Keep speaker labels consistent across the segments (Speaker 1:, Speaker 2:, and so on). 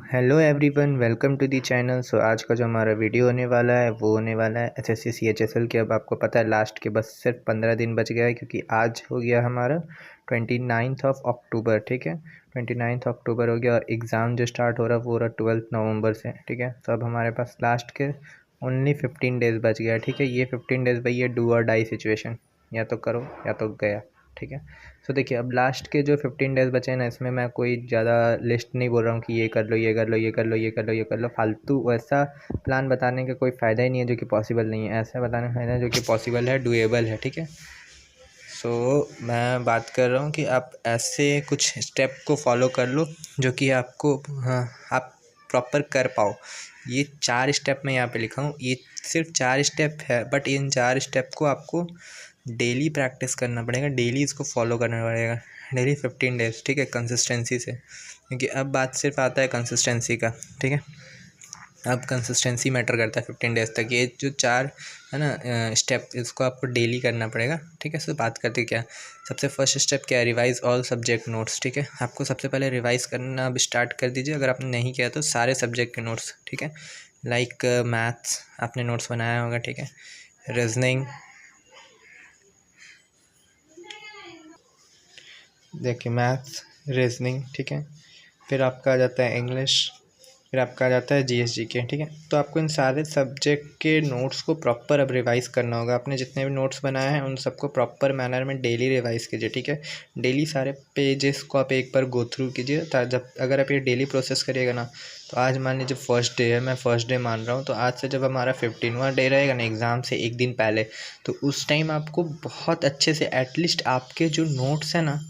Speaker 1: Hello everyone, welcome to the channel. So आज का जो हमारा वीडियो होने वाला है वो होने वाला है एसएससी सीएचएसएल के। अब आपको पता है लास्ट के बस सिर्फ 15 दिन बच गया है, क्योंकि आज हो गया हमारा 29 ऑफ अक्टूबर। ठीक है, 29 अक्टूबर हो गया और एग्ज़ाम जो स्टार्ट हो रहा है वो हो रहा 12 नवंबर से। ठीक है, तो अब हमारे पास लास्ट के ओनली 15 डेज़ बच गया है। ठीक है, ये 15 डेज़ भाई ये डू और डाई सिचुएशन, या तो करो या तो गया। ठीक है, तो देखिए अब लास्ट के जो 15 डेज़ बचे हैं ना, इसमें मैं कोई ज़्यादा लिस्ट नहीं बोल रहा हूँ कि ये कर लो ये कर लो ये कर लो ये कर लो ये कर लो। फालतू वैसा प्लान बताने का कोई फ़ायदा ही नहीं है जो कि पॉसिबल नहीं है। ऐसा बताने का फ़ायदा है जो कि पॉसिबल है, डूएबल है। ठीक है, सो मैं बात कर रहा हूँ कि आप ऐसे कुछ स्टेप को फॉलो कर लो जो कि आपको आप प्रॉपर कर पाओ। ये 4 स्टेप मैं यहाँ पे लिखा हूँ, ये सिर्फ 4 स्टेप है, बट इन 4 स्टेप को आपको डेली प्रैक्टिस करना पड़ेगा, डेली इसको फॉलो करना पड़ेगा, डेली 15 डेज़। ठीक है, कंसिस्टेंसी से, क्योंकि अब बात सिर्फ आता है कंसिस्टेंसी का। ठीक है, अब कंसिस्टेंसी मैटर करता है 15 डेज़ तक। ये जो 4 है ना स्टेप, इसको आपको डेली करना पड़ेगा। ठीक है, सो बात करते क्या, सबसे फर्स्ट स्टेप क्या है, रिवाइज़ ऑल सब्जेक्ट नोट्स। ठीक है, आपको सबसे पहले रिवाइज़ करना अब स्टार्ट कर दीजिए। अगर आपने नहीं किया तो सारे सब्जेक्ट के नोट्स। ठीक है, लाइक मैथ्स आपने नोट्स बनाया होगा। ठीक है, रीजनिंग, देखिए मैथ्स, रीजनिंग। ठीक है, फिर आपका आ जाता है इंग्लिश, फिर आपका आ जाता है जीएस जीके। ठीक है, तो आपको इन सारे सब्जेक्ट के नोट्स को प्रॉपर अब रिवाइज़ करना होगा। आपने जितने भी नोट्स बनाए हैं उन सबको प्रॉपर मैनर में डेली रिवाइज़ कीजिए। ठीक है, डेली सारे पेजेस को आप एक बार गो थ्रू कीजिए। जब अगर आप ये डेली प्रोसेस करिएगा ना, तो आज मान लीजिए फर्स्ट डे है, मैं फर्स्ट डे मान रहा हूँ, तो आज से जब हमारा 15वां डे रहेगा ना एग्ज़ाम से एक दिन पहले, तो उस टाइम आपको बहुत अच्छे से एटलीस्ट आपके जो नोट्स हैं ना,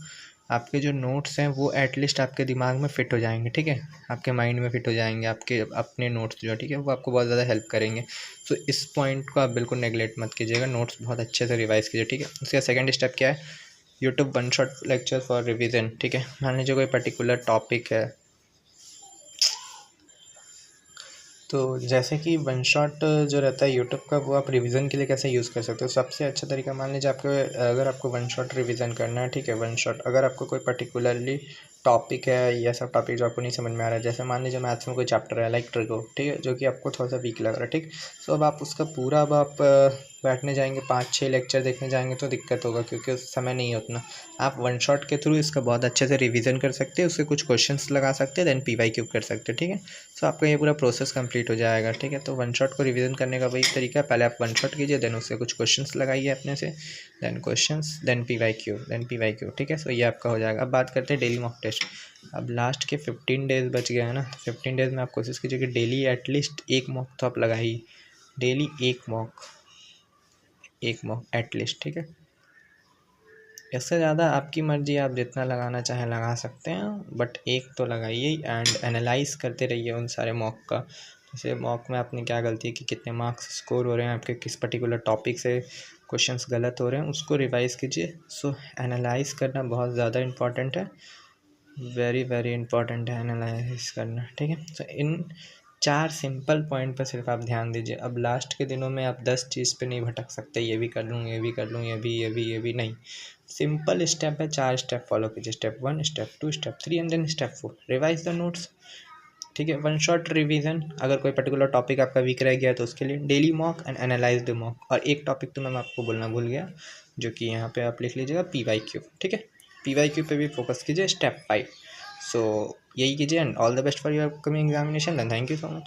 Speaker 1: आपके जो नोट्स हैं वो एटलीस्ट आपके दिमाग में फ़िट हो जाएंगे। ठीक है, आपके माइंड में फ़िट हो जाएंगे आपके अपने नोट्स जो है। ठीक है, वो आपको बहुत ज़्यादा हेल्प करेंगे। सो इस पॉइंट को आप बिल्कुल नेगलेक्ट मत कीजिएगा, नोट्स बहुत अच्छे से रिवाइज़ कीजिए। ठीक है, उसका सेकंड स्टेप क्या है, YouTube one shot lecture for revision. ठीक है, मान लीजिए कोई पर्टिकुलर टॉपिक है, तो जैसे कि वन शॉट जो रहता है यूट्यूब का, वो आप रिवीजन के लिए कैसे यूज़ कर सकते हो। सबसे अच्छा तरीका, मान लीजिए आपको अगर आपको वन शॉट रिवीजन करना है, ठीक है, वन शॉट अगर आपको कोई पर्टिकुलरली टॉपिक है या सब टॉपिक जो आपको नहीं समझ में आ रहा है, जैसे मान लीजिए मैथ्स में कोई चैप्टर है लाइक ट्रिगो, ठीक है, जो कि आपको थोड़ा सा वीक लग रहा है। ठीक, सो अब आप उसका पूरा अब आप बैठने जाएंगे, 5-6 लेक्चर देखने जाएंगे तो दिक्कत होगा, क्योंकि उस समय नहीं है उतना। आप वन शॉट के थ्रू इसका बहुत अच्छे से रिवीजन कर सकते हैं, उसके कुछ क्वेश्चंस लगा सकते हैं, देन पीवाईक्यू कर सकते हैं। ठीक है, सो आपका ये पूरा प्रोसेस कंप्लीट हो जाएगा। ठीक है, तो वन शॉट को रिवीजन करने का वही तरीका है, पहले आप वन शॉट कीजिए, देन उससे कुछ क्वेश्चंस लगाइए अपने से, देन क्वेश्चंस, देन पीवाईक्यू। ठीक है, सो ये आपका हो जाएगा। अब बात करते हैं डेली मॉक टेस्ट। अब लास्ट के 15 डेज़ बच गए हैं ना, 15 डेज़ में आप कोशिश कीजिए कि डेली एटलीस्ट एक मॉक तो आप लगाइए, डेली एक मॉक एटलीस्ट। ठीक है, इससे ज़्यादा आपकी मर्ज़ी, आप जितना लगाना चाहें लगा सकते हैं, बट एक तो लगाइए एंड एनालाइज करते रहिए उन सारे मॉक का। जैसे मॉक में आपने क्या गलती की, कितने मार्क्स स्कोर हो रहे हैं आपके, किस पर्टिकुलर टॉपिक से क्वेश्चंस गलत हो रहे हैं, उसको रिवाइज़ कीजिए। सो एनालाइज करना बहुत ज़्यादा इंपॉर्टेंट है, वेरी वेरी इंपॉर्टेंट है एनालाइज करना। ठीक है, तो इन 4 सिंपल पॉइंट पर सिर्फ आप ध्यान दीजिए। अब लास्ट के दिनों में आप 10 चीज़ पे नहीं भटक सकते, ये भी कर लूँ ये भी कर लूँ ये भी नहीं। सिंपल स्टेप है, 4 स्टेप फॉलो कीजिए, step 1, step 2, step 3 and then step 4, revise the notes. ठीक है, वन शॉट रिवीजन, अगर कोई पर्टिकुलर टॉपिक आपका वीक रह गया तो उसके लिए daily mock and analyse the mock. और एक टॉपिक तो मैं आपको बोलना भूल गया, जो कि यहाँ पे आप लिख लीजिएगा, पीवाईक्यू। ठीक है, पीवाईक्यू पे भी फोकस कीजिए, स्टेप 5। सो यही कीजिए and all the best for your upcoming examination, and thank you so much.